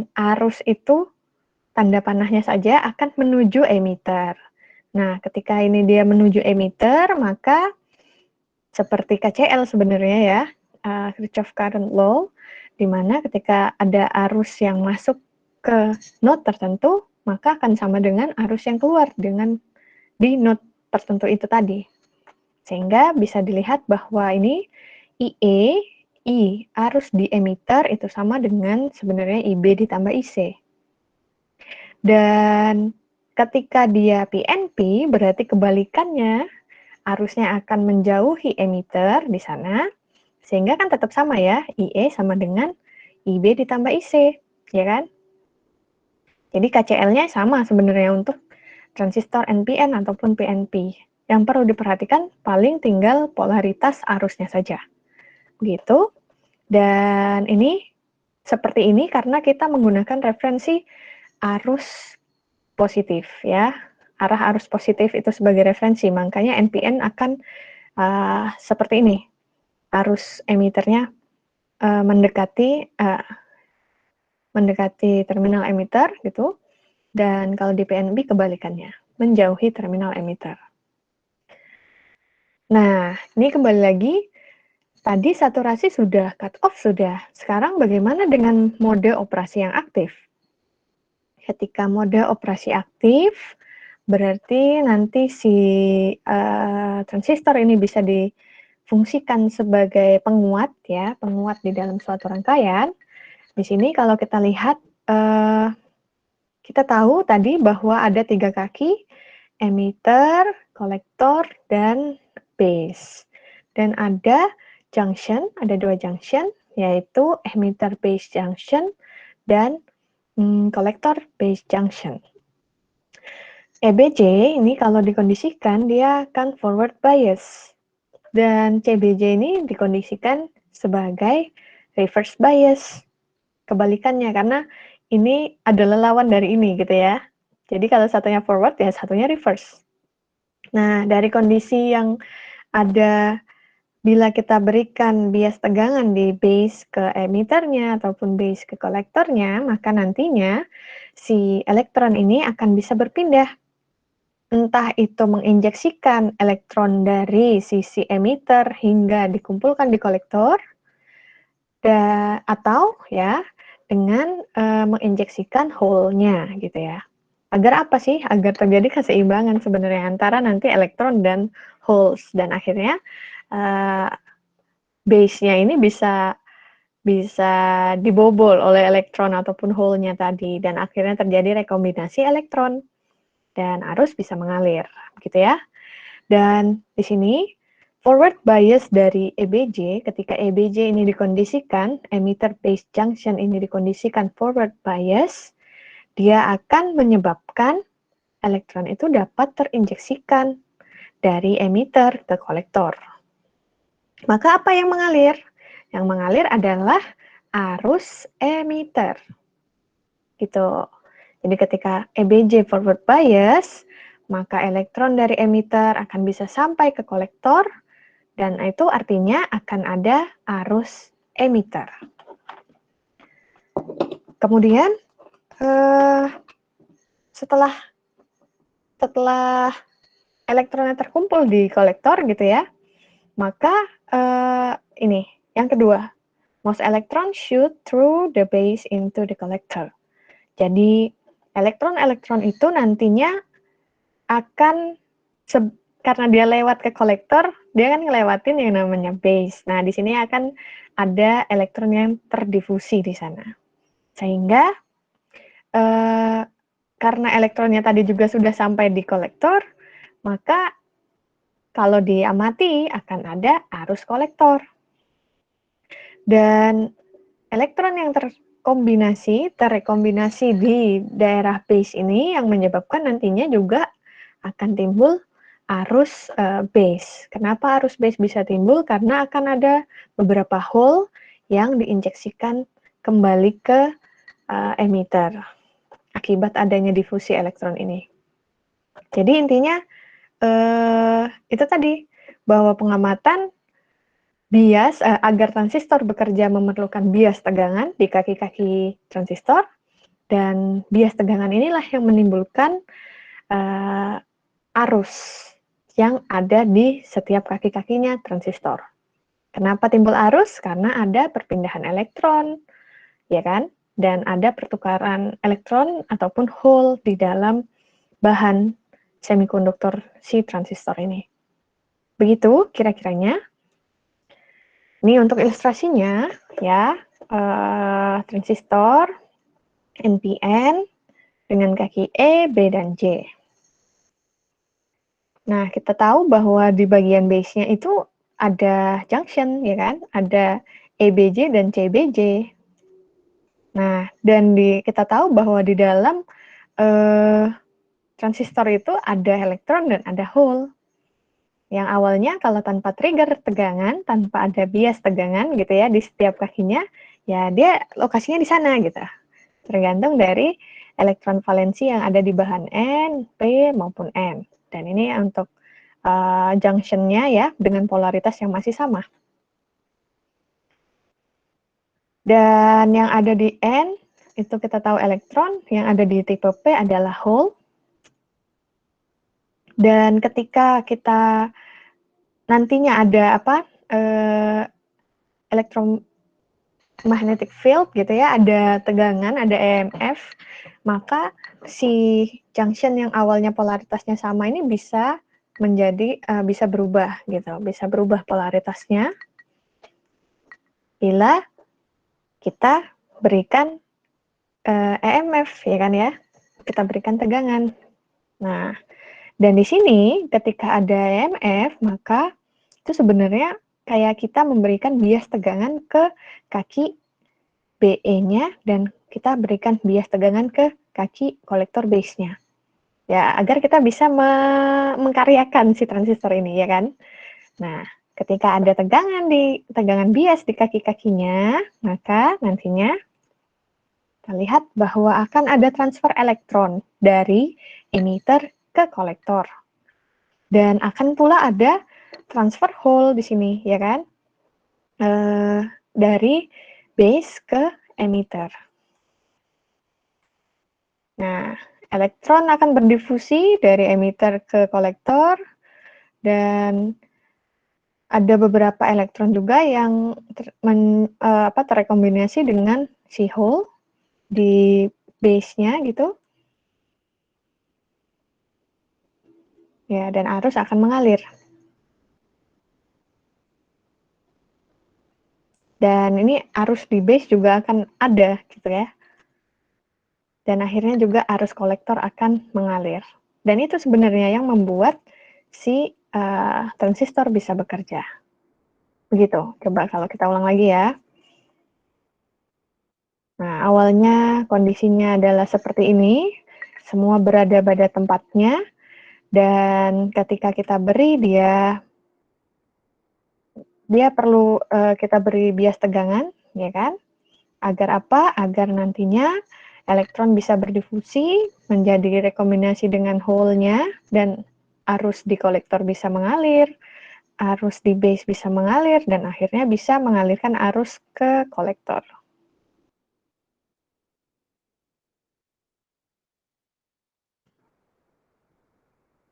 dan arus itu tanda panahnya saja akan menuju emitter. Nah, ketika ini dia menuju emitter, maka seperti KCL sebenarnya ya, Kirchhoff Current Law, di mana ketika ada arus yang masuk ke node tertentu, maka akan sama dengan arus yang keluar di node tertentu itu tadi. Sehingga bisa dilihat bahwa ini IE, I arus di emitter itu sama dengan sebenarnya IB ditambah IC. Dan ketika dia PNP, berarti kebalikannya, arusnya akan menjauhi emitter di sana, sehingga kan tetap sama ya, IE sama dengan IB ditambah IC, ya kan? Jadi KCL-nya sama sebenarnya untuk transistor NPN ataupun PNP. Yang perlu diperhatikan paling tinggal polaritas arusnya saja. Begitu. Dan ini seperti ini karena kita menggunakan referensi arus positif ya. Arah arus positif itu sebagai referensi, makanya NPN akan seperti ini. Arus emiternya mendekati terminal emitter gitu. Dan kalau di PNP kebalikannya, menjauhi terminal emitter. Nah, ini kembali lagi, tadi saturasi sudah, cut off sudah. Sekarang bagaimana dengan mode operasi yang aktif? Ketika mode operasi aktif, berarti nanti si transistor ini bisa difungsikan sebagai penguat ya, penguat di dalam suatu rangkaian. Di sini kalau kita lihat, kita tahu tadi bahwa ada 3 kaki, emitter, kolektor, dan base. Dan ada junction, ada 2 junction, yaitu emitter base junction dan kolektor base junction. EBJ ini kalau dikondisikan dia akan forward bias. Dan CBJ ini dikondisikan sebagai reverse bias. Kebalikannya karena ini adalah lawan dari ini gitu ya. Jadi kalau satunya forward ya satunya reverse. Nah, dari kondisi yang ada bila kita berikan bias tegangan di base ke emitternya ataupun base ke kolektornya, maka nantinya si elektron ini akan bisa berpindah. Entah itu menginjeksikan elektron dari sisi emitter hingga dikumpulkan di kolektor, atau ya dengan menginjeksikan hole-nya gitu ya. Agar apa sih? Agar terjadi keseimbangan sebenarnya antara nanti elektron dan holes, dan akhirnya base-nya ini bisa dibobol oleh elektron ataupun hole-nya tadi, dan akhirnya terjadi rekombinasi elektron dan arus bisa mengalir gitu ya. Dan di sini forward bias dari EBJ, ketika EBJ ini dikondisikan, emitter base junction ini dikondisikan forward bias, dia akan menyebabkan elektron itu dapat terinjeksikan dari emitter ke kolektor. Maka apa yang mengalir? Yang mengalir adalah arus emitter. Gitu. Jadi ketika EBJ forward bias, maka elektron dari emitter akan bisa sampai ke kolektor, dan itu artinya akan ada arus emitter. Kemudian setelah elektronnya terkumpul di kolektor gitu ya, maka ini yang kedua, most electron shoot through the base into the collector. Jadi elektron-elektron itu nantinya akan karena dia lewat ke kolektor, dia kan ngelewatin yang namanya base. Nah, di sini akan ada elektron yang terdifusi di sana. Sehingga karena elektronnya tadi juga sudah sampai di kolektor, maka kalau diamati akan ada arus kolektor. Dan elektron yang terrekombinasi di daerah base ini yang menyebabkan nantinya juga akan timbul arus base. Kenapa arus base bisa timbul? Karena akan ada beberapa hole yang diinjeksikan kembali ke emitter akibat adanya difusi elektron ini. Jadi intinya itu tadi, bahwa pengamatan bias agar transistor bekerja memerlukan bias tegangan di kaki-kaki transistor, Dan bias tegangan inilah yang menimbulkan arus yang ada di setiap kaki-kakinya transistor. Kenapa timbul arus? Karena ada perpindahan elektron, ya kan? Dan ada pertukaran elektron ataupun hole di dalam bahan semikonduktor si transistor ini. Begitu kira-kiranya. Ini untuk ilustrasinya, ya, transistor NPN dengan kaki E, B, dan J. Nah, kita tahu bahwa di bagian base-nya itu ada junction, ya kan? Ada EBJ dan CBJ. Nah, dan kita tahu bahwa di dalam transistor itu ada elektron dan ada hole. Yang awalnya kalau tanpa trigger tegangan, tanpa ada bias tegangan gitu ya di setiap kakinya, ya dia lokasinya di sana gitu. Tergantung dari elektron valensi yang ada di bahan N, P, maupun M. Dan ini untuk junction-nya ya dengan polaritas yang masih sama. Dan yang ada di N, itu kita tahu elektron, yang ada di tipe P adalah hole. Dan ketika kita nantinya ada electromagnetic field gitu ya, ada tegangan, ada EMF, maka si junction yang awalnya polaritasnya sama ini bisa menjadi bisa berubah gitu, bisa berubah polaritasnya bila kita berikan EMF ya kan ya, kita berikan tegangan. Nah, dan di sini ketika ada EMF maka itu sebenarnya kayak kita memberikan bias tegangan ke kaki BE-nya dan kita berikan bias tegangan ke kaki kolektor base-nya. Ya, agar kita bisa mengkaryakan si transistor ini, ya kan? Nah, ketika ada tegangan bias di kaki-kakinya, maka nantinya kita lihat bahwa akan ada transfer elektron dari emitter ke kolektor. Dan akan pula ada transfer hole di sini, ya kan? Dari base ke emitter. Nah, elektron akan berdifusi dari emitter ke kolektor, dan ada beberapa elektron juga yang terrekombinasi dengan si hole di base-nya gitu. Ya, dan arus akan mengalir. Dan ini arus di base juga akan ada gitu ya. Dan akhirnya juga arus kolektor akan mengalir. Dan itu sebenarnya yang membuat si transistor bisa bekerja. Begitu. Coba kalau kita ulang lagi ya. Nah, awalnya kondisinya adalah seperti ini. Semua berada pada tempatnya. Dan ketika kita beri dia perlu kita beri bias tegangan, ya kan? Agar apa? Agar nantinya elektron bisa berdifusi menjadi rekombinasi dengan hole-nya dan arus di kolektor bisa mengalir, arus di base bisa mengalir, dan akhirnya bisa mengalirkan arus ke kolektor.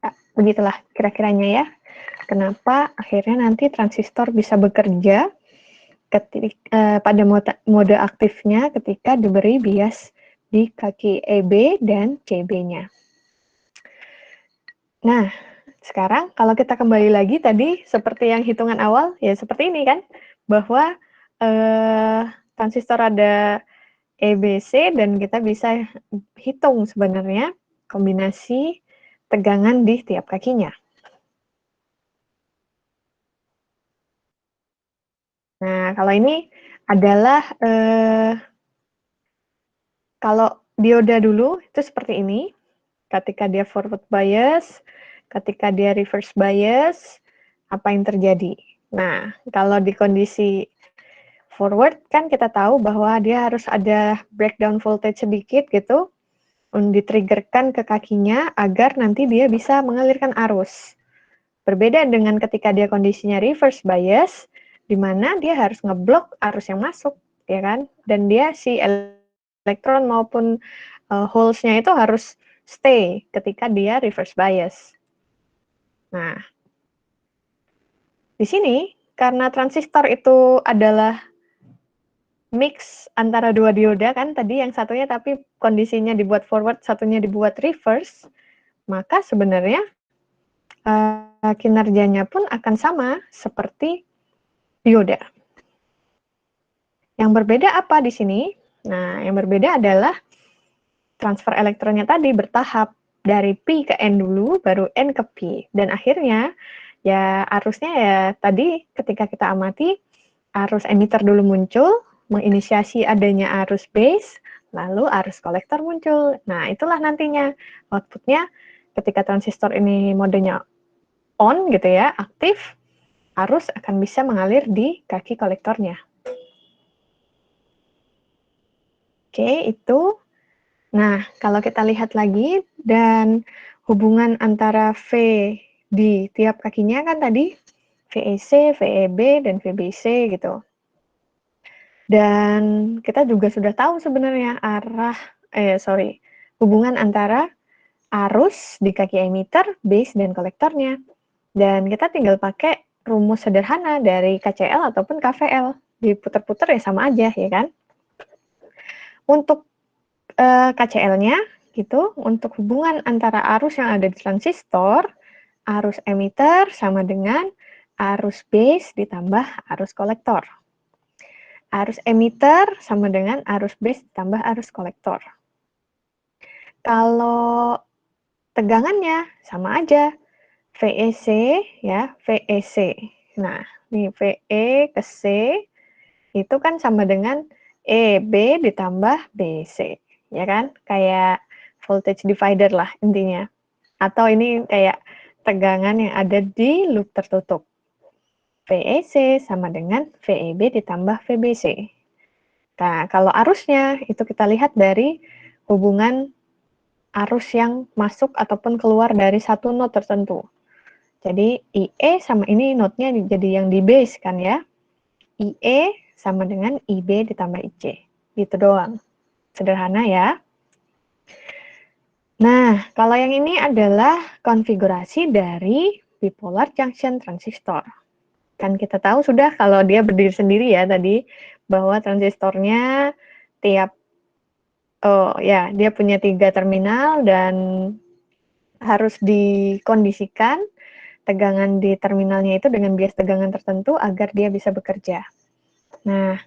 Nah, begitulah kira-kiranya ya. Kenapa akhirnya nanti transistor bisa bekerja pada mode aktifnya ketika diberi bias di kaki EB dan CB-nya. Nah, sekarang kalau kita kembali lagi tadi seperti yang hitungan awal, ya seperti ini kan, bahwa transistor ada EBC dan kita bisa hitung sebenarnya kombinasi tegangan di tiap kakinya. Nah, kalau ini adalah kalau dioda dulu itu seperti ini. Ketika dia forward bias, ketika dia reverse bias, apa yang terjadi? Nah, kalau di kondisi forward kan kita tahu bahwa dia harus ada breakdown voltage sedikit gitu, ditriggerkan ke kakinya agar nanti dia bisa mengalirkan arus. Berbeda dengan ketika dia kondisinya reverse bias, di mana dia harus ngeblok arus yang masuk, ya kan? Dan dia si elektron maupun holes-nya itu harus stay ketika dia reverse bias. Nah, di sini karena transistor itu adalah mix antara dua dioda kan tadi yang satunya tapi kondisinya dibuat forward, satunya dibuat reverse, maka sebenarnya kinerjanya pun akan sama seperti dioda. Yang berbeda apa di sini? Nah, yang berbeda adalah transfer elektronnya tadi bertahap dari P ke N dulu, baru N ke P. Dan akhirnya, ya arusnya ya tadi ketika kita amati, arus emitter dulu muncul, menginisiasi adanya arus base, lalu arus kolektor muncul. Nah, itulah nantinya outputnya ketika transistor ini modenya on gitu ya, aktif, arus akan bisa mengalir di kaki kolektornya. Oke, itu. Nah, kalau kita lihat lagi, dan hubungan antara V di tiap kakinya kan tadi, VEC, VEB, dan VBC gitu. Dan kita juga sudah tahu sebenarnya hubungan antara arus di kaki emitter, base, dan kolektornya. Dan kita tinggal pakai rumus sederhana dari KCL ataupun KVL. Diputar-putar ya sama aja, ya kan? Untuk KCL-nya gitu, untuk hubungan antara arus yang ada di transistor, arus emitter sama dengan arus base ditambah arus kolektor. Arus emitter sama dengan arus base ditambah arus kolektor. Kalau tegangannya sama aja, VEC ya, VEC. Nah, nih VE ke C itu kan sama dengan EB ditambah BC, ya kan? Kayak voltage divider lah intinya. Atau ini kayak tegangan yang ada di loop tertutup. VEC sama dengan VEB ditambah VBC. Nah, kalau arusnya itu kita lihat dari hubungan arus yang masuk ataupun keluar dari satu node tertentu. Jadi IE sama ini node-nya jadi yang di base kan ya. IE sama dengan IB ditambah IC. Gitu doang. Sederhana ya. Nah, kalau yang ini adalah konfigurasi dari bipolar junction transistor. Kan kita tahu sudah kalau dia berdiri sendiri ya tadi, bahwa transistornya dia punya 3 terminal dan harus dikondisikan tegangan di terminalnya itu dengan bias tegangan tertentu agar dia bisa bekerja. Nah,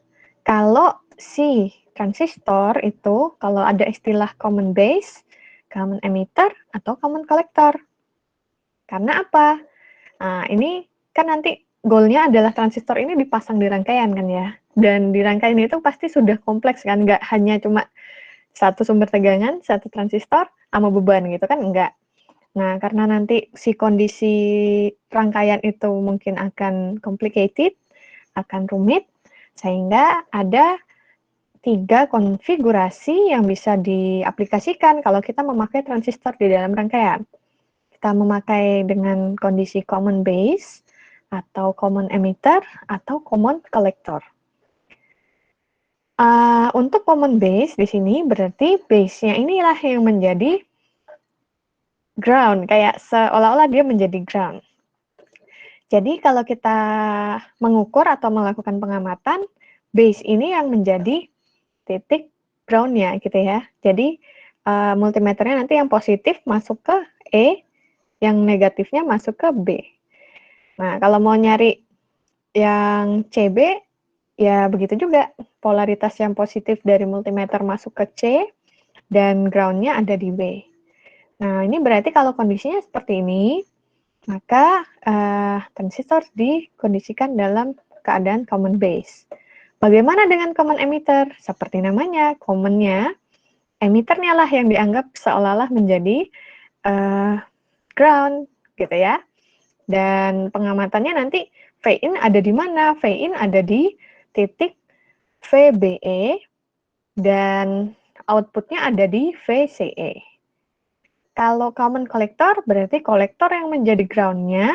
kalau si transistor itu, kalau ada istilah common base, common emitter, atau common collector. Karena apa? Nah, ini kan nanti goalnya adalah transistor ini dipasang di rangkaian kan ya. Dan di rangkaian itu pasti sudah kompleks kan, nggak hanya cuma satu sumber tegangan, satu transistor, sama beban gitu kan, enggak. Nah, karena nanti si kondisi rangkaian itu mungkin akan complicated, akan rumit, sehingga ada 3 konfigurasi yang bisa diaplikasikan kalau kita memakai transistor di dalam rangkaian. Kita memakai dengan kondisi common base, atau common emitter, atau common collector. Untuk common base di sini berarti base-nya inilah yang menjadi ground, kayak seolah-olah dia menjadi ground. Jadi kalau kita mengukur atau melakukan pengamatan, base ini yang menjadi titik ground-nya gitu ya. Jadi multimeternya nanti yang positif masuk ke E, yang negatifnya masuk ke B. Nah, kalau mau nyari yang CB, ya begitu juga. Polaritas yang positif dari multimeter masuk ke C, dan ground-nya ada di B. Nah, ini berarti kalau kondisinya seperti ini, maka transistor dikondisikan dalam keadaan common base. Bagaimana dengan common emitter? Seperti namanya, common-nya, emitternya lah yang dianggap seolah-olah menjadi ground, gitu ya. Dan pengamatannya nanti V-in ada di mana? V-in ada di titik VBE dan outputnya ada di VCE. Kalau common collector berarti kolektor yang menjadi ground-nya,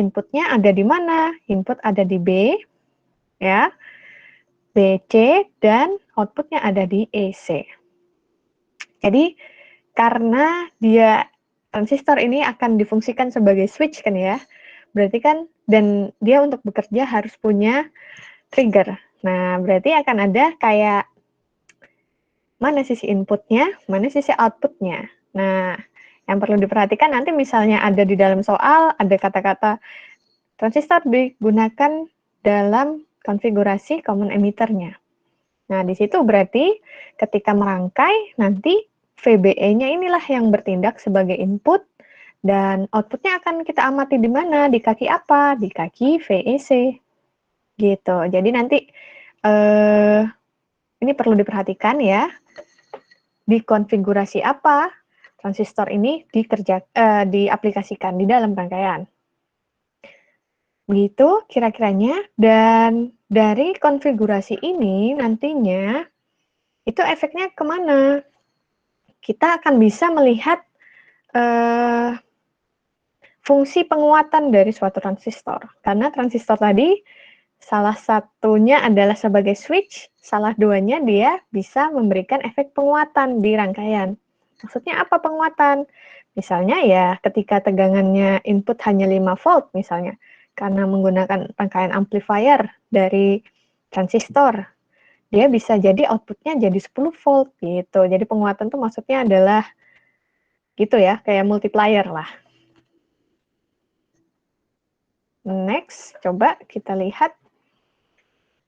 inputnya ada di mana? Input ada di B, ya. BC, dan outputnya ada di AC. Jadi, karena transistor ini akan difungsikan sebagai switch kan ya, berarti kan, dan dia untuk bekerja harus punya trigger. Nah, berarti akan ada kayak mana sisi inputnya, mana sisi outputnya. Nah, yang perlu diperhatikan nanti misalnya ada di dalam soal, ada kata-kata transistor digunakan dalam konfigurasi common emitter-nya. Nah, di situ berarti ketika merangkai, nanti VBE-nya inilah yang bertindak sebagai input, dan outputnya akan kita amati di mana, di kaki apa, di kaki VEC. Gitu. Jadi nanti ini perlu diperhatikan ya, di konfigurasi apa transistor ini diaplikasikan di dalam rangkaian. Begitu kira-kiranya, dan dari konfigurasi ini nantinya itu efeknya kemana? Kita akan bisa melihat fungsi penguatan dari suatu transistor. Karena transistor tadi salah satunya adalah sebagai switch, salah duanya dia bisa memberikan efek penguatan di rangkaian. Maksudnya apa penguatan? Misalnya ya ketika tegangannya input hanya 5 volt misalnya, karena menggunakan rangkaian amplifier dari transistor, dia bisa jadi outputnya jadi 10 volt gitu. Jadi penguatan itu maksudnya adalah gitu ya, kayak multiplier lah. Next, coba kita lihat.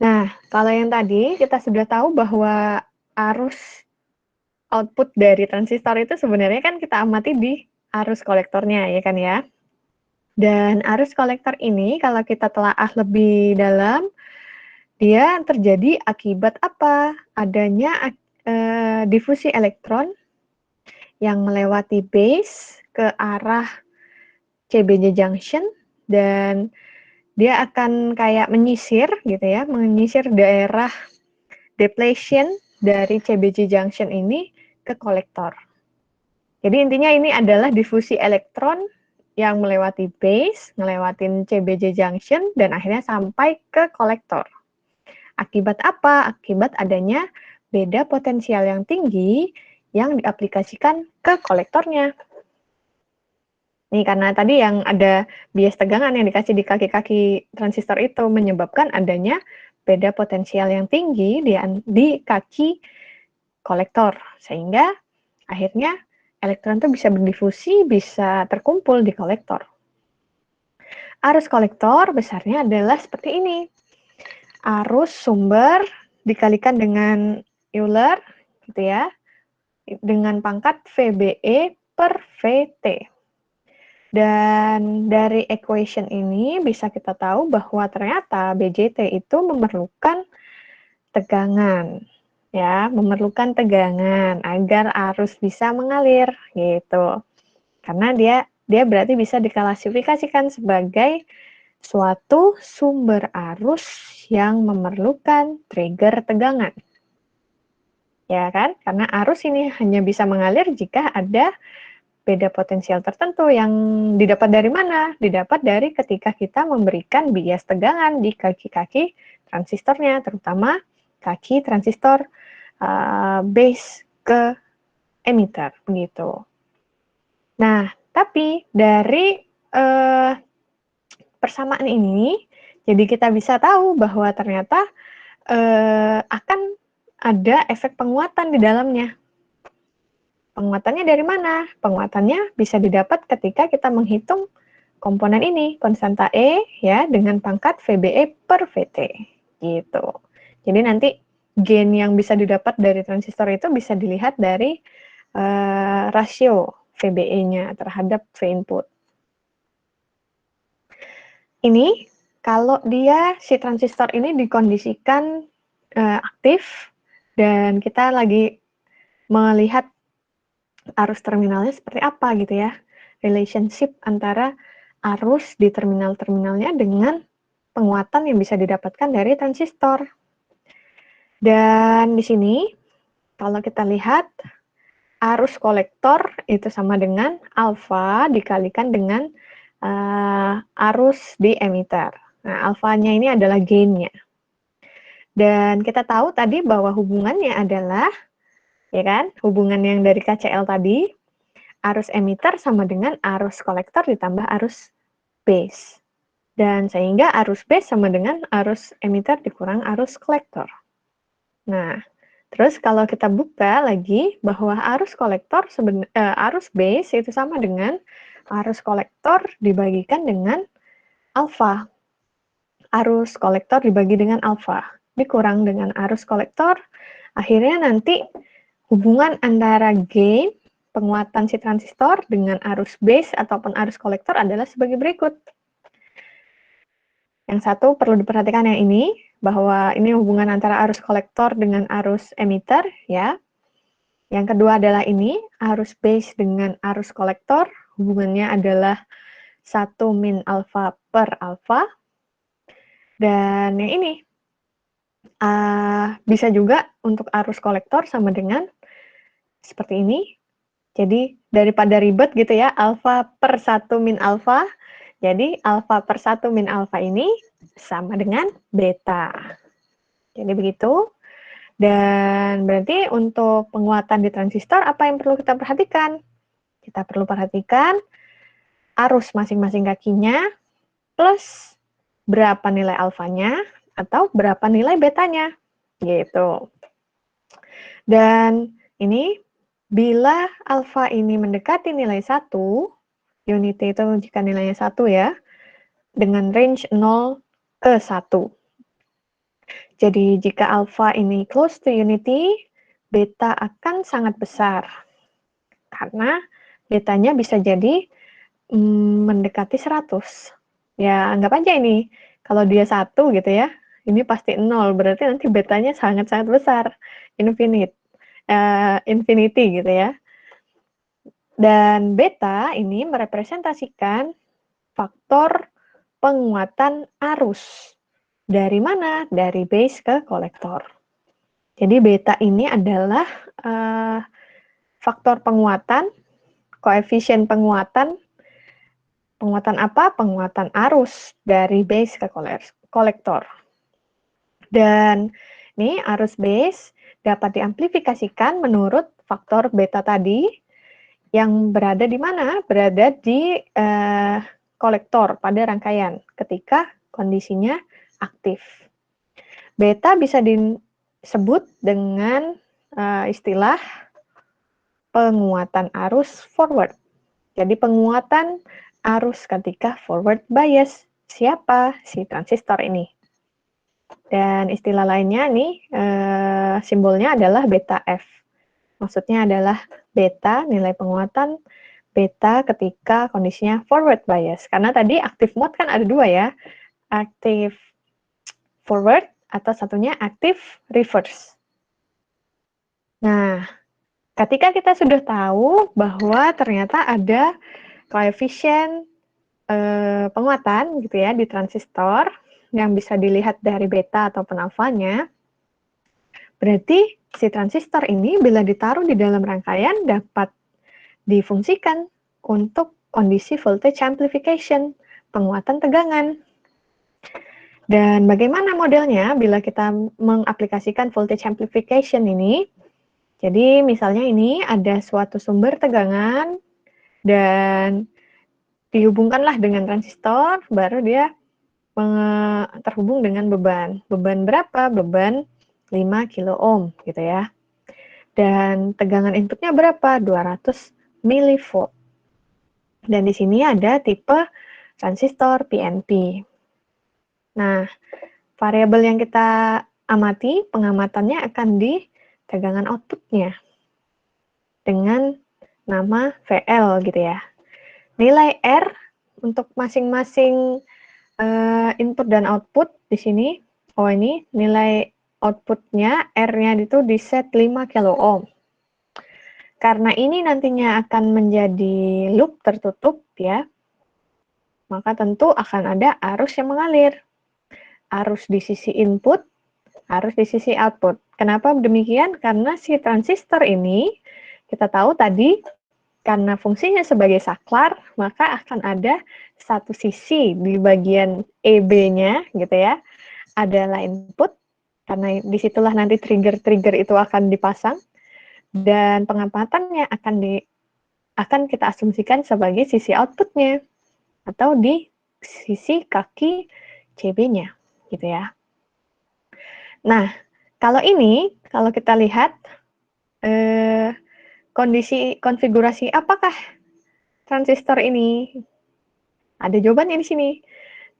Nah, kalau yang tadi kita sudah tahu bahwa arus output dari transistor itu sebenarnya kan kita amati di arus kolektornya, ya kan ya? Dan arus kolektor ini kalau kita telaah lebih dalam, dia terjadi akibat apa? Adanya difusi elektron yang melewati base ke arah CBJ junction, dan dia akan kayak menyisir gitu ya, menyisir daerah depletion dari CBJ junction ini ke kolektor. Jadi intinya ini adalah difusi elektron yang melewati base, ngelewatin CBJ junction, dan akhirnya sampai ke kolektor. Akibat apa? Akibat adanya beda potensial yang tinggi yang diaplikasikan ke kolektornya. Nih, karena tadi yang ada bias tegangan yang dikasih di kaki-kaki transistor itu menyebabkan adanya beda potensial yang tinggi di kaki kolektor, sehingga akhirnya elektron itu bisa berdifusi, bisa terkumpul di kolektor. Arus kolektor besarnya adalah seperti ini. Arus sumber dikalikan dengan Euler, gitu ya, dengan pangkat VBE per VT. Dan dari equation ini bisa kita tahu bahwa ternyata BJT itu memerlukan tegangan, ya, memerlukan tegangan agar arus bisa mengalir gitu. Karena dia berarti bisa diklasifikasikan sebagai suatu sumber arus yang memerlukan trigger tegangan. Ya kan? Karena arus ini hanya bisa mengalir jika ada beda potensial tertentu yang didapat dari mana? Didapat dari ketika kita memberikan bias tegangan di kaki-kaki transistornya, terutama kaki transistor base ke emitter, begitu. Nah, tapi dari persamaan ini, jadi kita bisa tahu bahwa ternyata akan ada efek penguatan di dalamnya. Penguatannya dari mana? Penguatannya bisa didapat ketika kita menghitung komponen ini, konstanta E ya, dengan pangkat VBE per VT. Gitu. Jadi nanti gain yang bisa didapat dari transistor itu bisa dilihat dari rasio VBE-nya terhadap V input. Ini kalau dia si transistor ini dikondisikan aktif dan kita lagi melihat arus terminalnya seperti apa gitu ya, relationship antara arus di terminal-terminalnya dengan penguatan yang bisa didapatkan dari transistor. Dan di sini kalau kita lihat arus kolektor itu sama dengan alfa dikalikan dengan arus di emitter. Nah, alfanya ini adalah gain-nya. Dan kita tahu tadi bahwa hubungannya adalah, ya kan, hubungan yang dari KCL tadi, arus emitter sama dengan arus kolektor ditambah arus base. Dan sehingga arus base sama dengan arus emitter dikurang arus kolektor. Nah, terus kalau kita buka lagi bahwa arus kolektor arus base itu sama dengan arus kolektor dibagikan dengan alfa. Arus kolektor dibagi dengan alfa, dikurang dengan arus kolektor, akhirnya nanti hubungan antara gain, penguatan si transistor dengan arus base ataupun arus kolektor adalah sebagai berikut. Yang satu perlu diperhatikan yang ini, bahwa ini hubungan antara arus kolektor dengan arus emitter, ya. Yang kedua adalah ini, arus base dengan arus kolektor, hubungannya adalah 1 min alfa per alfa. Dan yang ini, bisa juga untuk arus kolektor sama dengan seperti ini. Jadi daripada ribet gitu ya, alfa per 1 min alfa. Jadi alfa per 1 min alfa ini sama dengan beta. Jadi begitu. Dan berarti untuk penguatan di transistor, apa yang perlu kita perhatikan? Kita perlu perhatikan arus masing-masing kakinya, plus berapa nilai alfanya, atau berapa nilai betanya. Gitu. Dan ini, bila alfa ini mendekati nilai 1, unity itu jika nilainya 1 ya, dengan range 0 ke 1. Jadi jika alfa ini close to unity, beta akan sangat besar. Karena betanya bisa jadi mendekati 100. Ya, anggap aja ini, kalau dia 1 gitu ya, ini pasti 0, berarti nanti betanya sangat-sangat besar, infinity gitu ya. Dan beta ini merepresentasikan faktor penguatan arus. Dari mana? Dari base ke kolektor. Jadi beta ini adalah faktor penguatan, koefisien penguatan. Penguatan apa? Penguatan arus dari base ke kolektor. Dan ini arus base dapat diamplifikasikan menurut faktor beta tadi yang berada di mana? Berada di kolektor pada rangkaian ketika kondisinya aktif. Beta bisa disebut dengan istilah penguatan arus forward. Jadi penguatan arus ketika forward bias. Siapa? Si transistor ini. Dan istilah lainnya nih, simbolnya adalah beta F. Maksudnya adalah beta, nilai penguatan beta ketika kondisinya forward bias. Karena tadi active mode kan ada dua ya. Active forward atau satunya active reverse. Nah, ketika kita sudah tahu bahwa ternyata ada koefisien penguatan gitu ya di transistor yang bisa dilihat dari beta ataupun alfanya, berarti si transistor ini bila ditaruh di dalam rangkaian dapat difungsikan untuk kondisi voltage amplification, penguatan tegangan. Dan bagaimana modelnya bila kita mengaplikasikan voltage amplification ini? Jadi misalnya ini ada suatu sumber tegangan dan dihubungkanlah dengan transistor, baru dia terhubung dengan beban. Beban berapa? Beban 5 kilo ohm gitu ya. Dan tegangan inputnya berapa? 200 milivolt. Dan di sini ada tipe transistor PNP. Nah, variabel yang kita amati, pengamatannya akan di tegangan outputnya dengan nama VL gitu ya. Nilai R untuk masing-masing input dan output di sini, ini nilai outputnya R-nya itu di set 5 kilo ohm. Karena ini nantinya akan menjadi loop tertutup ya, maka tentu akan ada arus yang mengalir. Arus di sisi input, arus di sisi output. Kenapa demikian? Karena si transistor ini, kita tahu tadi, karena fungsinya sebagai saklar, maka akan ada satu sisi di bagian EB-nya, gitu ya, adalah input, karena disitulah nanti trigger-trigger itu akan dipasang, dan pengamatannya akan kita asumsikan sebagai sisi outputnya, atau di sisi kaki CB-nya, gitu ya. Nah, kalau kita lihat kondisi konfigurasi apakah transistor ini? Ada jawabannya di sini.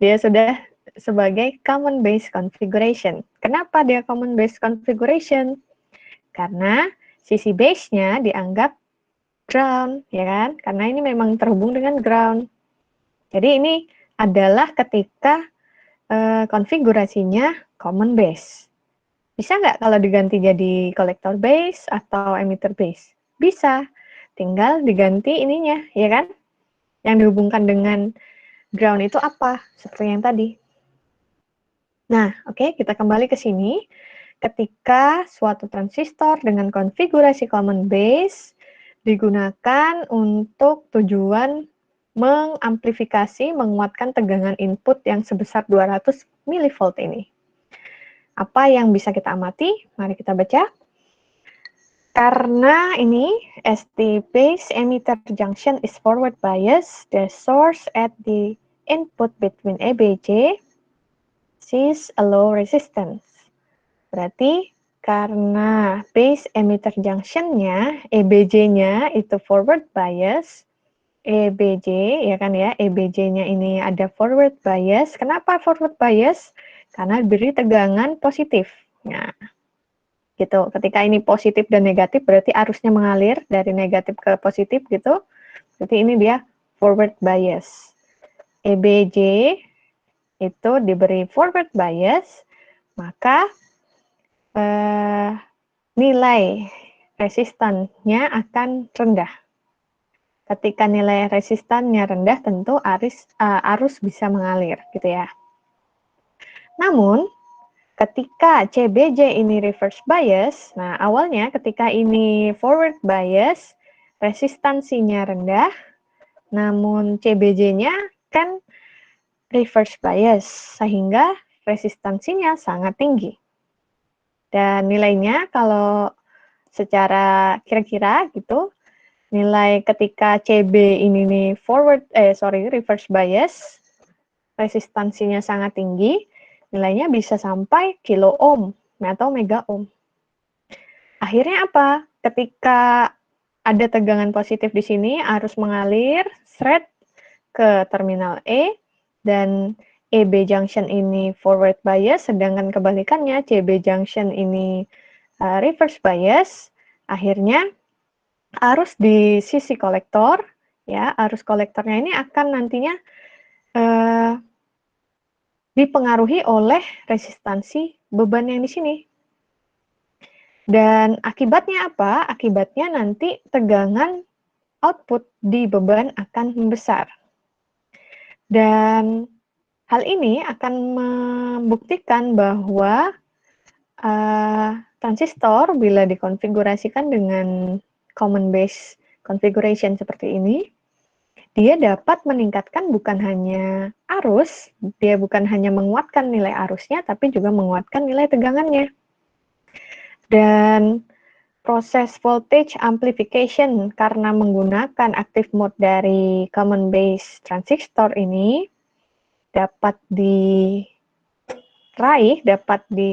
Dia sudah sebagai common base configuration. Kenapa dia common base configuration? Karena sisi base-nya dianggap ground, ya kan? Karena ini memang terhubung dengan ground. Jadi ini adalah ketika konfigurasinya common base. Bisa nggak kalau diganti jadi collector base atau emitter base? Bisa. Tinggal diganti ininya, ya kan? Yang dihubungkan dengan ground itu apa? Seperti yang tadi. Nah, oke, kita kembali ke sini. Ketika suatu transistor dengan konfigurasi common base digunakan untuk tujuan mengamplifikasi, menguatkan tegangan input yang sebesar 200 mV ini. Apa yang bisa kita amati? Mari kita baca. Karena ini ST base emitter junction is forward bias, the source at the input between EBJ sees a low resistance. Berarti karena base emitter junction-nya, EBJ-nya itu forward bias, EBJ ya kan ya, EBJ-nya ini ada forward bias. Kenapa forward bias? Karena beri tegangan positif. Nah, gitu. Ketika ini positif dan negatif, berarti arusnya mengalir dari negatif ke positif gitu. Berarti ini dia forward bias. EBJ itu diberi forward bias, maka nilai resistannya akan rendah. Ketika nilai resistannya rendah, tentu arus bisa mengalir, gitu ya. Namun, ketika CBJ ini reverse bias, nah awalnya ketika ini forward bias, resistansinya rendah, namun CBJ-nya kan reverse bias, sehingga resistansinya sangat tinggi. Dan nilainya kalau secara kira-kira gitu, nilai ketika CB ini nih reverse bias, resistansinya sangat tinggi, nilainya bisa sampai kilo ohm atau mega ohm. Akhirnya apa? Ketika ada tegangan positif di sini, arus mengalir thread ke terminal E, dan EB junction ini forward bias, sedangkan kebalikannya CB junction ini reverse bias. Akhirnya arus di sisi kolektor, ya, arus kolektornya ini akan nantinya dipengaruhi oleh resistansi beban yang di sini. Dan akibatnya apa? Akibatnya nanti tegangan output di beban akan membesar. Dan hal ini akan membuktikan bahwa transistor bila dikonfigurasikan dengan common base configuration seperti ini, dia dapat meningkatkan bukan hanya arus, dia bukan hanya menguatkan nilai arusnya, tapi juga menguatkan nilai tegangannya. Dan proses voltage amplification karena menggunakan active mode dari common base transistor ini dapat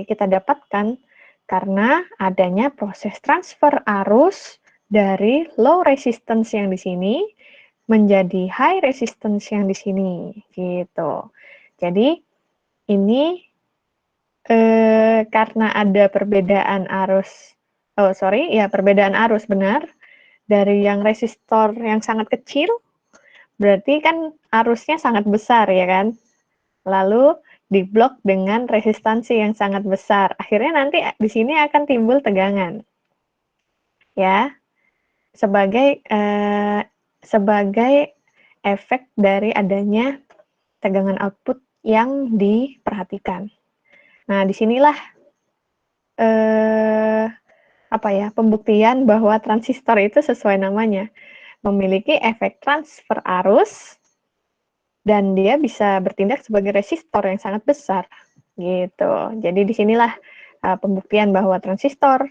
kita dapatkan karena adanya proses transfer arus dari low resistance yang di sini menjadi high resistance yang di sini, gitu. Jadi ini karena ada perbedaan arus benar, dari yang resistor yang sangat kecil, berarti kan arusnya sangat besar ya kan, lalu diblok dengan resistansi yang sangat besar, akhirnya nanti di sini akan timbul tegangan, ya, sebagai efek dari adanya tegangan output yang diperhatikan. Nah, disinilah pembuktian bahwa transistor itu sesuai namanya, memiliki efek transfer arus dan dia bisa bertindak sebagai resistor yang sangat besar, gitu. Jadi disinilah pembuktian bahwa transistor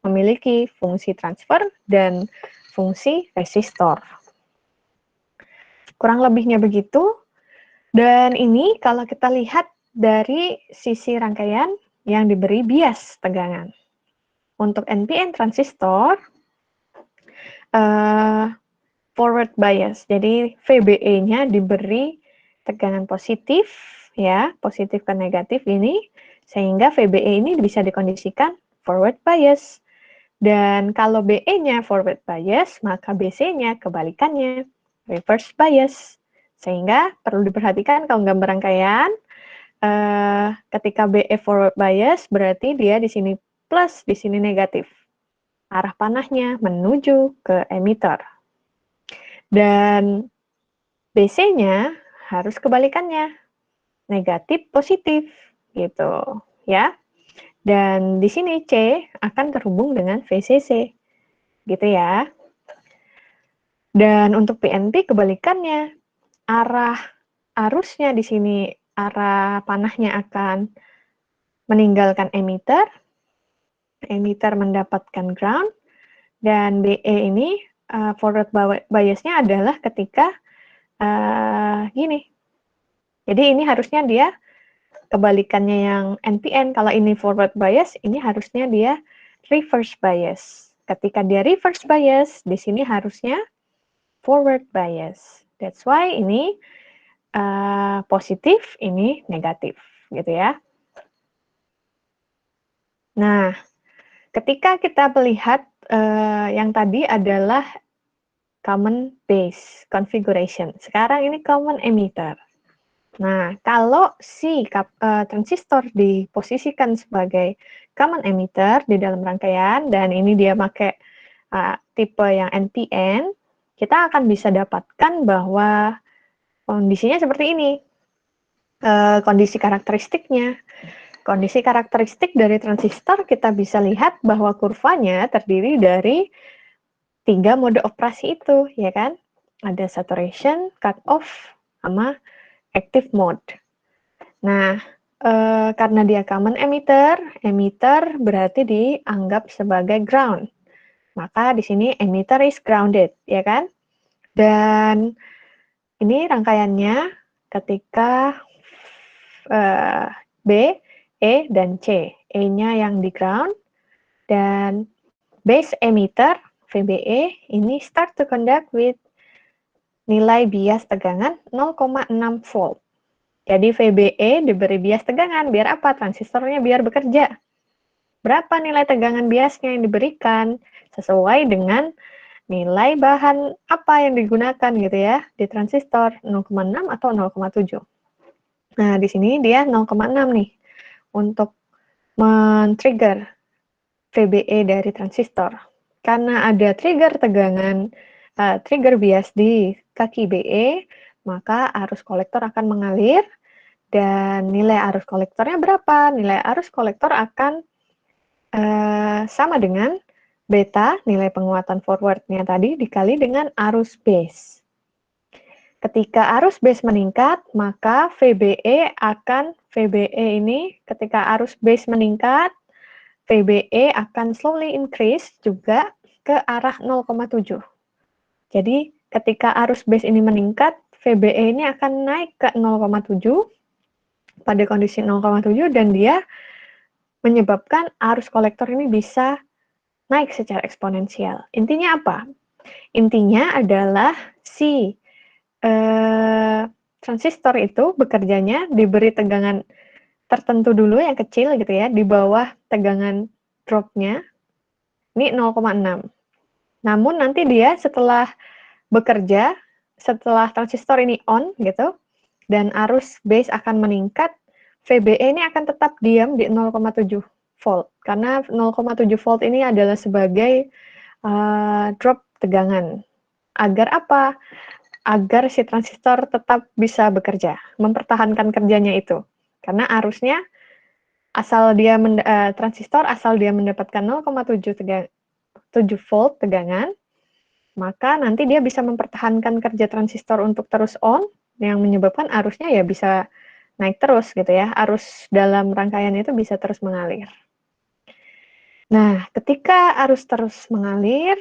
memiliki fungsi transfer dan fungsi resistor. Kurang lebihnya begitu. Dan ini kalau kita lihat dari sisi rangkaian yang diberi bias tegangan. Untuk NPN transistor, forward bias. Jadi VBE-nya diberi tegangan positif, ya, positif ke negatif ini, sehingga VBE ini bisa dikondisikan forward bias. Dan kalau BE-nya forward bias, maka BC-nya kebalikannya, reverse bias. Sehingga perlu diperhatikan kalau gambar rangkaian, ketika BE forward bias, berarti dia di sini plus, di sini negatif. Arah panahnya menuju ke emitter. Dan BC-nya harus kebalikannya, negatif positif, gitu, ya. Dan di sini C akan terhubung dengan VCC, gitu ya. Dan untuk PNP kebalikannya, arah arusnya di sini, arah panahnya akan meninggalkan emitter, emitter mendapatkan ground, dan BE ini forward biasnya adalah ketika gini. Jadi ini harusnya dia kebalikannya yang NPN. Kalau ini forward bias, ini harusnya dia reverse bias. Ketika dia reverse bias, di sini harusnya forward bias. That's why ini positif, ini negatif, gitu ya. Nah, ketika kita melihat yang tadi adalah common base configuration. Sekarang ini common emitter. Nah, kalau si transistor diposisikan sebagai common emitter di dalam rangkaian, dan ini dia pakai tipe yang NPN, kita akan bisa dapatkan bahwa kondisinya seperti ini. Kondisi karakteristiknya. Kondisi karakteristik dari transistor kita bisa lihat bahwa kurvanya terdiri dari 3 mode operasi itu, ya kan? Ada saturation, cut off, sama active mode. Nah, karena dia common emitter, emitter berarti dianggap sebagai ground. Maka di sini emitter is grounded, ya kan? Dan ini rangkaiannya ketika B, E, dan C. E-nya yang di ground, dan base emitter, VBE, ini start to conduct with nilai bias tegangan 0,6 volt. Jadi VBE diberi bias tegangan, biar apa? Transistornya biar bekerja. Berapa nilai tegangan biasnya yang diberikan? Sesuai dengan nilai bahan apa yang digunakan gitu ya, di transistor 0,6 atau 0,7. Nah, di sini dia 0,6 nih, untuk men-trigger VBE dari transistor. Karena ada trigger tegangan, trigger bias di kaki BE, maka arus kolektor akan mengalir. Dan nilai arus kolektornya berapa? Nilai arus kolektor akan sama dengan beta, nilai penguatan forwardnya tadi, dikali dengan arus base. Ketika arus base meningkat, maka VBE ini ketika arus base meningkat, VBE akan slowly increase juga ke arah 0,7. Jadi ketika arus base ini meningkat, VBE ini akan naik ke 0,7 pada kondisi 0,7, dan dia menyebabkan arus kolektor ini bisa naik secara eksponensial. Intinya apa? Intinya adalah si transistor itu bekerjanya diberi tegangan tertentu dulu yang kecil gitu ya, di bawah tegangan dropnya, ini 0,6. Namun nanti dia setelah bekerja, setelah transistor ini on gitu, dan arus base akan meningkat, VBE ini akan tetap diam di 0,7 volt. Karena 0,7 volt ini adalah sebagai drop tegangan. Agar apa? Agar si transistor tetap bisa bekerja, mempertahankan kerjanya itu. Karena arusnya, transistor asal dia mendapatkan 0,7 volt tegangan, maka nanti dia bisa mempertahankan kerja transistor untuk terus on, yang menyebabkan arusnya ya bisa naik terus gitu ya, arus dalam rangkaian itu bisa terus mengalir. Nah, ketika arus terus mengalir,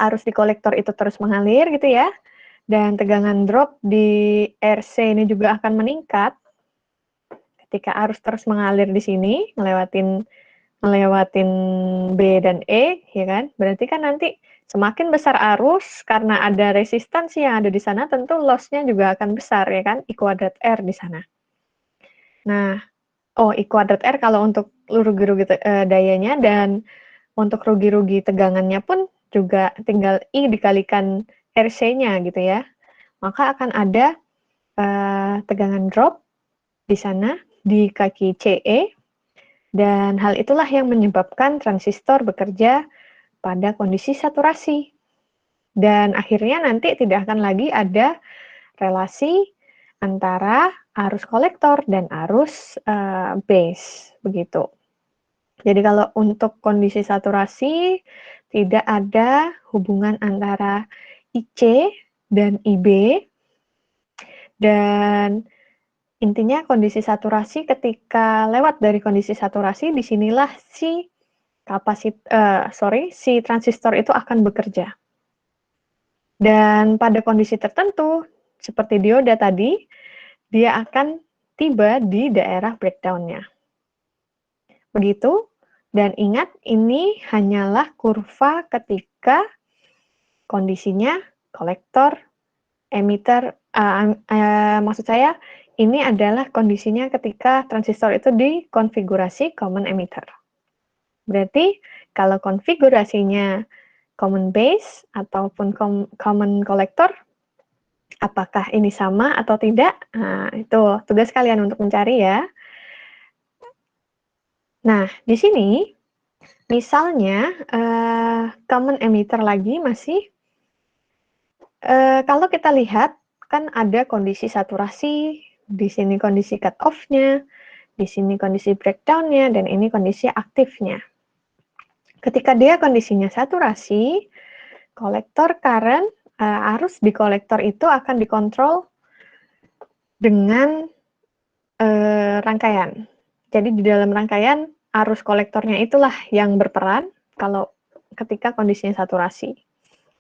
arus di kolektor itu terus mengalir gitu ya, dan tegangan drop di RC ini juga akan meningkat. Ketika arus terus mengalir di sini, ngelewatin B dan E, ya kan? Berarti kan nanti semakin besar arus, karena ada resistansi yang ada di sana, tentu loss-nya juga akan besar, ya kan? I kuadrat R di sana. Nah, I kuadrat R kalau untuk rugi-rugi dayanya, dan untuk rugi-rugi tegangannya pun juga tinggal I dikalikan RC-nya gitu ya. Maka akan ada tegangan drop di sana, di kaki CE, dan hal itulah yang menyebabkan transistor bekerja pada kondisi saturasi. Dan akhirnya nanti tidak akan lagi ada relasi antara arus kolektor dan arus base, begitu. Jadi kalau untuk kondisi saturasi, tidak ada hubungan antara IC dan IB, dan intinya kondisi saturasi ketika lewat dari kondisi saturasi, disinilah si transistor itu akan bekerja. Dan pada kondisi tertentu, seperti dioda tadi, dia akan tiba di daerah breakdown-nya. Begitu, dan ingat ini hanyalah kurva ketika kondisinya kolektor, emitter, maksud saya ini adalah kondisinya ketika transistor itu dikonfigurasi common emitter. Berarti kalau konfigurasinya common base ataupun common collector, apakah ini sama atau tidak? Nah, itu tugas kalian untuk mencari ya. Nah, di sini misalnya common emitter lagi masih, kalau kita lihat kan ada kondisi saturasi, di sini kondisi cut off-nya, di sini kondisi breakdown-nya, dan ini kondisi aktifnya. Ketika dia kondisinya saturasi, kolektor current, arus di kolektor itu akan dikontrol dengan rangkaian. Jadi di dalam rangkaian, arus kolektornya itulah yang berperan kalau ketika kondisinya saturasi.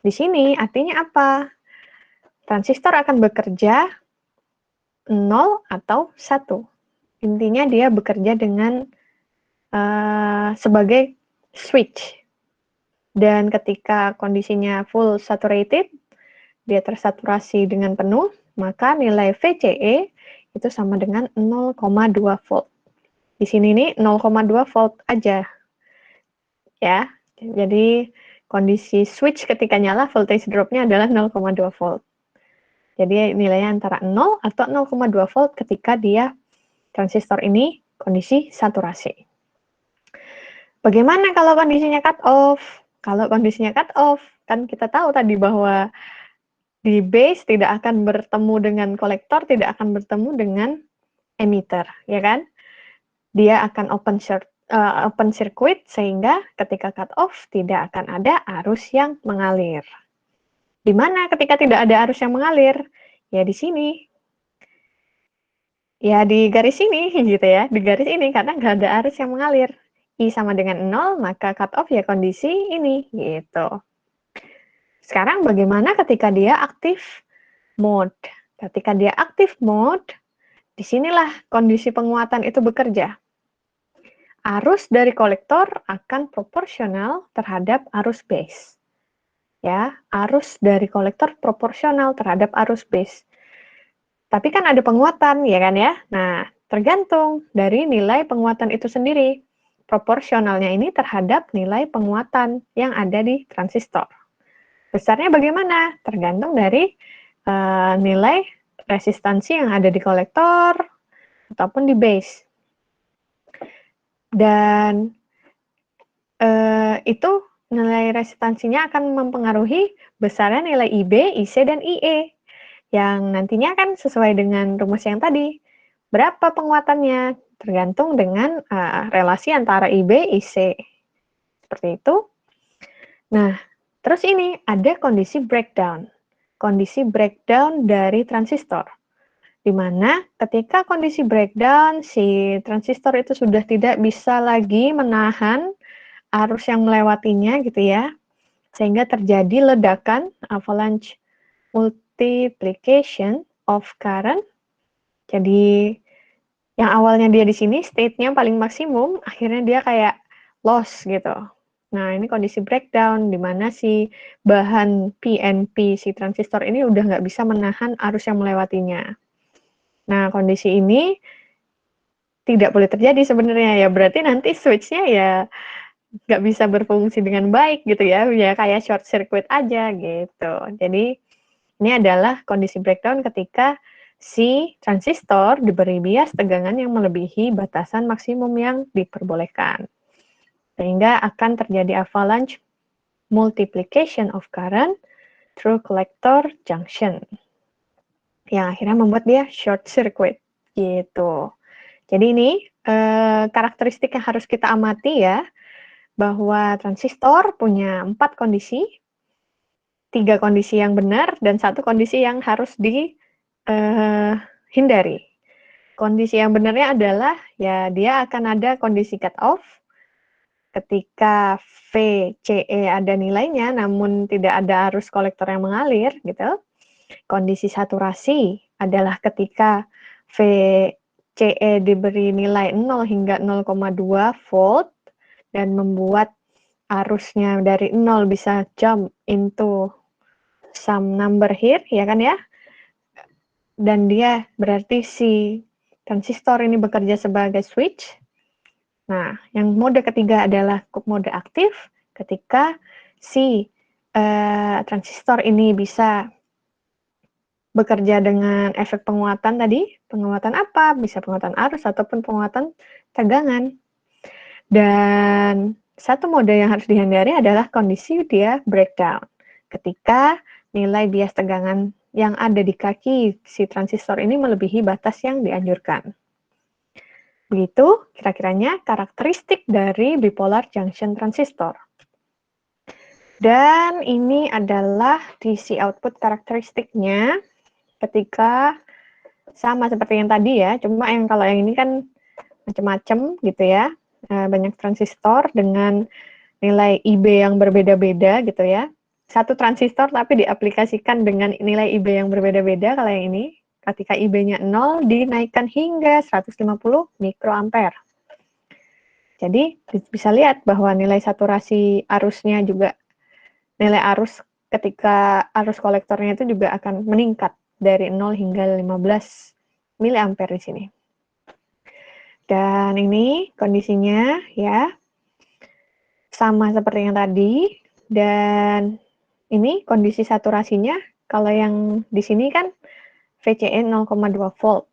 Di sini artinya apa? Transistor akan bekerja 0 atau 1. Intinya dia bekerja dengan sebagai switch. Dan ketika kondisinya full saturated, dia tersaturasi dengan penuh, maka nilai VCE itu sama dengan 0,2 volt. Di sini nih 0,2 volt aja. Ya. Jadi kondisi switch ketika nyala, voltage drop-nya adalah 0,2 volt. Jadi nilainya antara 0 atau 0,2 volt ketika dia transistor ini kondisi saturasi. Bagaimana kalau kondisinya cut off? Kalau kondisinya cut off, kan kita tahu tadi bahwa di base tidak akan bertemu dengan kolektor, tidak akan bertemu dengan emitter, ya kan? Dia akan open circuit, sehingga ketika cut off tidak akan ada arus yang mengalir. Di mana ketika tidak ada arus yang mengalir? Ya di sini. Ya di garis ini gitu ya, di garis ini karena nggak ada arus yang mengalir. I sama dengan 0, maka cut off ya kondisi ini gitu. Sekarang bagaimana ketika dia aktif mode? Ketika dia aktif mode, disinilah kondisi penguatan itu bekerja. Arus dari kolektor akan proporsional terhadap arus base. Ya, arus dari kolektor proporsional terhadap arus base. Tapi kan ada penguatan, ya kan ya? Nah, tergantung dari nilai penguatan itu sendiri. Proporsionalnya ini terhadap nilai penguatan yang ada di transistor. Besarnya bagaimana? Tergantung dari nilai resistansi yang ada di kolektor ataupun di base. Dan itu nilai resistansinya akan mempengaruhi besarnya nilai IB, IC, dan IE. Yang nantinya kan sesuai dengan rumus yang tadi. Berapa penguatannya? Tergantung dengan relasi antara IB, IC. Seperti itu. Nah, terus ini ada kondisi breakdown. Kondisi breakdown dari transistor. di mana ketika kondisi breakdown, si transistor itu sudah tidak bisa lagi menahan arus yang melewatinya gitu ya, sehingga terjadi ledakan, avalanche multiplication of current. Jadi yang awalnya dia di sini state-nya paling maksimum, akhirnya dia kayak loss gitu. Nah, ini kondisi breakdown di mana si bahan PNP, si transistor ini udah nggak bisa menahan arus yang melewatinya. Nah, kondisi ini tidak boleh terjadi sebenarnya ya, berarti nanti switch-nya ya nggak bisa berfungsi dengan baik gitu ya, ya kayak short circuit aja gitu. Jadi ini adalah kondisi breakdown ketika si transistor diberi bias tegangan yang melebihi batasan maksimum yang diperbolehkan. Sehingga akan terjadi avalanche multiplication of current through collector junction. Yang akhirnya membuat dia short circuit gitu. Jadi ini karakteristik yang harus kita amati ya, bahwa transistor punya 4 kondisi, 3 kondisi yang benar dan 1 kondisi yang harus dihindari. Kondisi yang benarnya adalah ya dia akan ada kondisi cut off ketika VCE ada nilainya namun tidak ada arus kolektor yang mengalir gitu. Kondisi saturasi adalah ketika VCE diberi nilai 0 hingga 0,2 volt dan membuat arusnya dari 0 bisa jump into some number here, ya kan ya? Dan dia berarti si transistor ini bekerja sebagai switch. Nah, yang mode ketiga adalah mode aktif ketika si transistor ini bisa bekerja dengan efek penguatan tadi. Penguatan apa? Bisa penguatan arus ataupun penguatan tegangan. Dan satu mode yang harus dihindari adalah kondisi dia breakdown. Ketika nilai bias tegangan yang ada di kaki si transistor ini melebihi batas yang dianjurkan. Begitu kira-kiranya karakteristik dari bipolar junction transistor. Dan ini adalah DC output karakteristiknya ketika sama seperti yang tadi ya, cuma yang kalau yang ini kan macam-macam gitu ya, banyak transistor dengan nilai IB yang berbeda-beda gitu ya. Satu transistor tapi diaplikasikan dengan nilai IB yang berbeda-beda. Kalau yang ini, ketika IB-nya 0 dinaikkan hingga 150 mikroampere. Jadi bisa lihat bahwa nilai saturasi arusnya juga, nilai arus ketika arus kolektornya itu juga akan meningkat dari 0 hingga 15 miliampere di sini. Dan ini kondisinya ya, sama seperti yang tadi. Dan ini kondisi saturasinya, kalau yang di sini kan VCE 0,2 volt.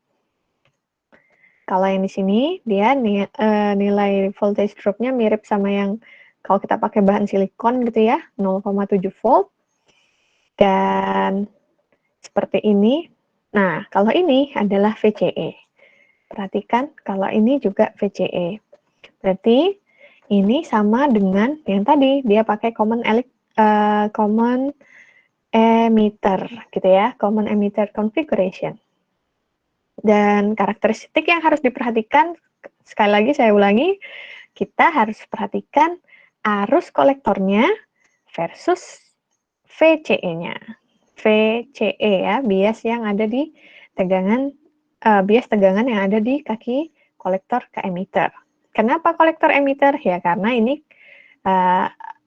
Kalau yang di sini, dia nilai voltage drop-nya mirip sama yang kalau kita pakai bahan silikon gitu ya, 0,7 volt. Dan seperti ini. Nah, kalau ini adalah VCE. Perhatikan, kalau ini juga VCE. Berarti ini sama dengan yang tadi, dia pakai common emitter gitu ya, common emitter configuration. Dan karakteristik yang harus diperhatikan, sekali lagi saya ulangi, kita harus perhatikan arus kolektornya versus VCE-nya. VCE ya, bias yang ada di tegangan, bias tegangan yang ada di kaki kolektor ke emitter. Kenapa kolektor emitter? Ya karena ini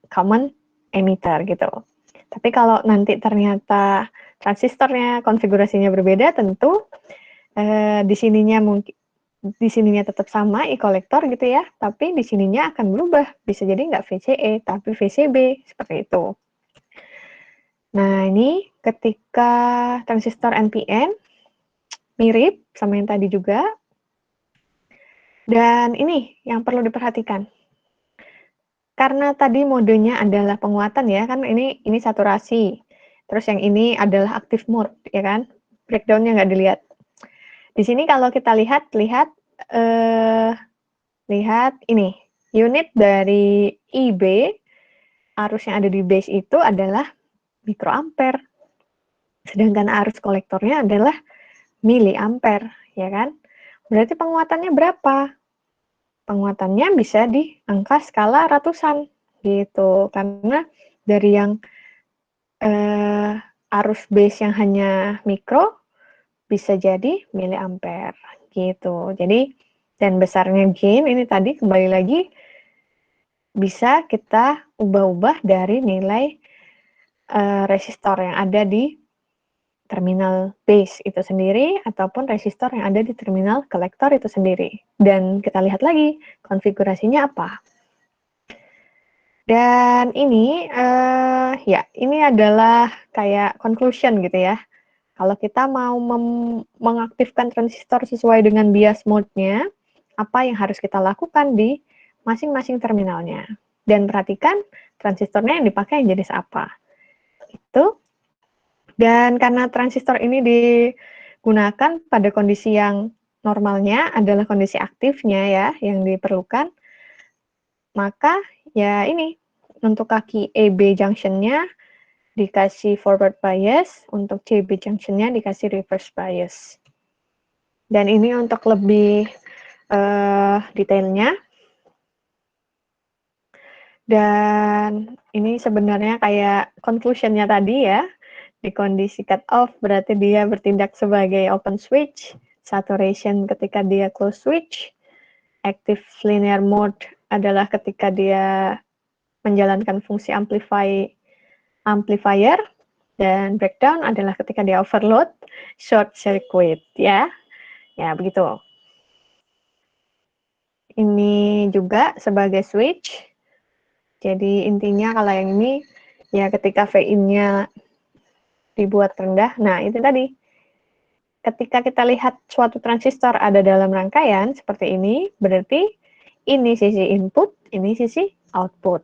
common emitter gitu. Tapi kalau nanti ternyata transistornya konfigurasinya berbeda, tentu di sininya tetap sama e-kolektor gitu ya, tapi di sininya akan berubah. Bisa jadi nggak VCE, tapi VCB, seperti itu. Nah, ini ketika transistor NPN, mirip sama yang tadi juga. Dan ini yang perlu diperhatikan. Karena tadi modenya adalah penguatan ya, kan ini saturasi. Terus yang ini adalah active mode, ya kan? Breakdown-nya nggak dilihat. Di sini kalau kita lihat ini, unit dari IB, arus yang ada di base itu adalah mikroampere. Sedangkan arus kolektornya adalah miliampere, ya kan? Berarti penguatannya berapa? Penguatannya bisa di angka skala ratusan, gitu. Karena dari yang arus base yang hanya mikro, bisa jadi miliampere, gitu. Jadi, dan besarnya gain ini tadi kembali lagi, bisa kita ubah-ubah dari nilai resistor yang ada di terminal base itu sendiri ataupun resistor yang ada di terminal kolektor itu sendiri. Dan kita lihat lagi konfigurasinya apa. Dan ini ya ini adalah kayak conclusion gitu ya. Kalau kita mau mengaktifkan transistor sesuai dengan bias mode-nya, apa yang harus kita lakukan di masing-masing terminalnya. Dan perhatikan transistornya yang dipakai yang jenis apa. Itu. Dan karena transistor ini digunakan pada kondisi yang normalnya adalah kondisi aktifnya ya yang diperlukan, maka ya ini untuk kaki EB junction-nya dikasih forward bias, untuk CB junction-nya dikasih reverse bias. Dan ini untuk lebih detailnya. Dan ini sebenarnya kayak conclusion-nya tadi ya. Di kondisi cut off berarti dia bertindak sebagai open switch, saturation ketika dia close switch, active linear mode adalah ketika dia menjalankan fungsi amplifier, dan breakdown adalah ketika dia overload, short circuit ya. Ya, begitu. Ini juga sebagai switch. Jadi intinya kalau yang ini ya ketika Vin-nya dibuat rendah. Nah, itu tadi. Ketika kita lihat suatu transistor ada dalam rangkaian seperti ini, berarti ini sisi input, ini sisi output.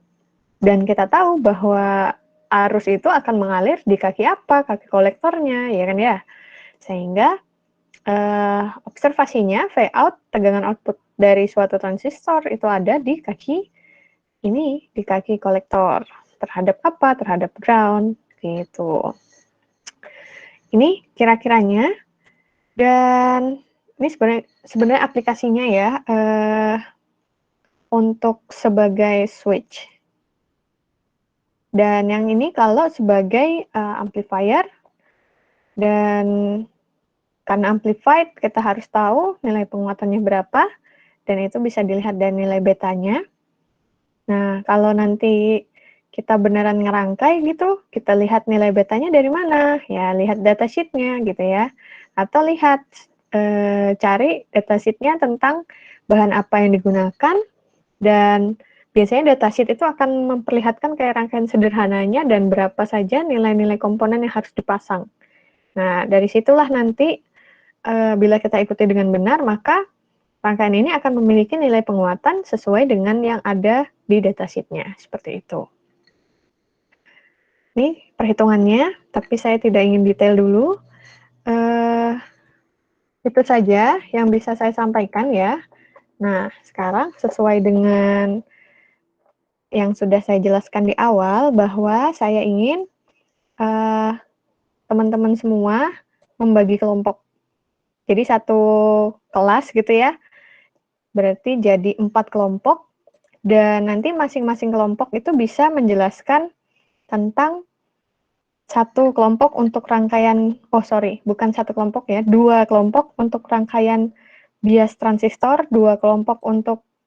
Dan kita tahu bahwa arus itu akan mengalir di kaki apa? Kaki kolektornya, ya kan ya? Sehingga observasinya Vout, tegangan output dari suatu transistor itu ada di kaki ini, di kaki kolektor. Terhadap apa? Terhadap ground, gitu. Ini kira-kiranya, dan ini sebenarnya aplikasinya ya untuk sebagai switch. Dan yang ini kalau sebagai amplifier, dan karena amplified kita harus tahu nilai penguatannya berapa, dan itu bisa dilihat dari nilai betanya. Nah, kalau nanti kita beneran ngerangkai gitu, kita lihat nilai betanya dari mana? Ya, lihat datasheet-nya gitu ya. Atau lihat, cari datasheet-nya tentang bahan apa yang digunakan, dan biasanya datasheet itu akan memperlihatkan kayak rangkaian sederhananya dan berapa saja nilai-nilai komponen yang harus dipasang. Nah, dari situlah nanti, bila kita ikuti dengan benar, maka rangkaian ini akan memiliki nilai penguatan sesuai dengan yang ada di datasheet-nya, seperti itu. Ini perhitungannya, tapi saya tidak ingin detail dulu. Itu saja yang bisa saya sampaikan ya. Nah, sekarang sesuai dengan yang sudah saya jelaskan di awal, bahwa saya ingin teman-teman semua membagi kelompok. Jadi satu kelas gitu ya, berarti jadi 4 kelompok, dan nanti masing-masing kelompok itu bisa menjelaskan tentang satu kelompok untuk rangkaian, bukan satu kelompok ya, 2 kelompok untuk rangkaian bias transistor, 2 kelompok untuk